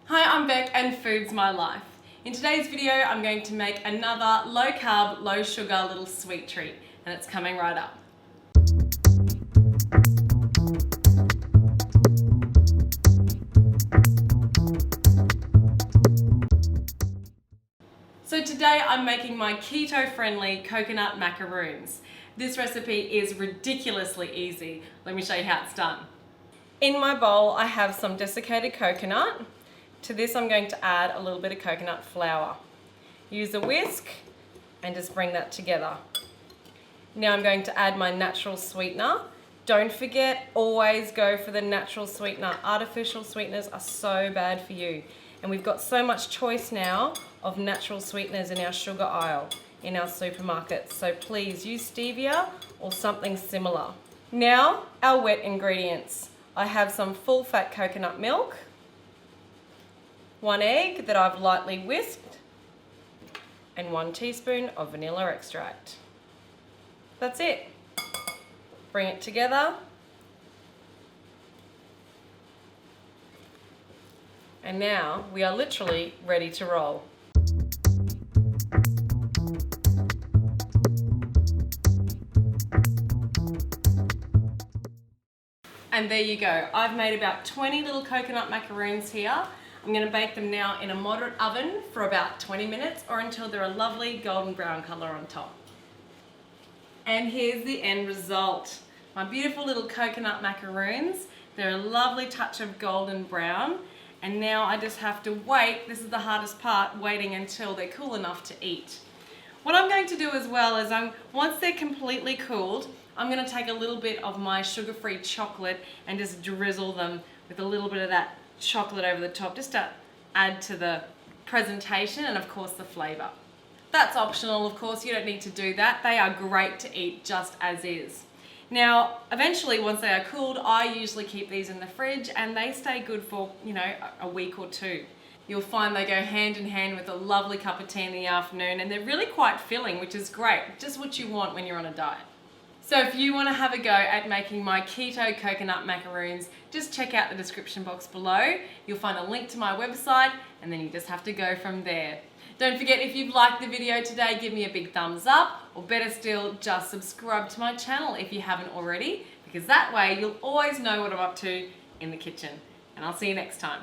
Hi, I'm Beck and Food's My Life. In today's video, I'm going to make another low carb, low sugar little sweet treat, and it's coming right up. So today I'm making my keto-friendly coconut macaroons. This recipe is ridiculously easy. Let me show you how it's done. In my bowl, I have some desiccated coconut. To this, I'm going to add a little bit of coconut flour. Use a whisk and just bring that together. Now I'm going to add my natural sweetener. Don't forget, always go for the natural sweetener. Artificial sweeteners are so bad for you. And we've got so much choice now of natural sweeteners in our sugar aisle in our supermarkets. So please use stevia or something similar. Now, our wet ingredients. I have some full fat coconut milk, 1 egg that I've lightly whisked, and 1 teaspoon of vanilla extract. That's it. Bring it together. And now we are literally ready to roll. And there you go. I've made about 20 little coconut macaroons here. I'm going to bake them now in a moderate oven for about 20 minutes or until they're a lovely golden brown colour on top. And here's the end result. My beautiful little coconut macaroons. They're a lovely touch of golden brown. And now I just have to wait, this is the hardest part, waiting until they're cool enough to eat. What I'm going to do as well is once they're completely cooled, I'm going to take a little bit of my sugar-free chocolate and just drizzle them with a little bit of that chocolate over the top, just to add to the presentation and of course the flavour. That's optional, of course, you don't need to do that. They are great to eat just as is. Now, eventually, once they are cooled, I usually keep these in the fridge and they stay good for, a week or two. You'll find they go hand in hand with a lovely cup of tea in the afternoon and they're really quite filling, which is great, just what you want when you're on a diet. So if you want to have a go at making my keto coconut macaroons, just check out the description box below. You'll find a link to my website and then you just have to go from there. Don't forget, if you've liked the video today, give me a big thumbs up, or better still, just subscribe to my channel if you haven't already, because that way you'll always know what I'm up to in the kitchen. And I'll see you next time.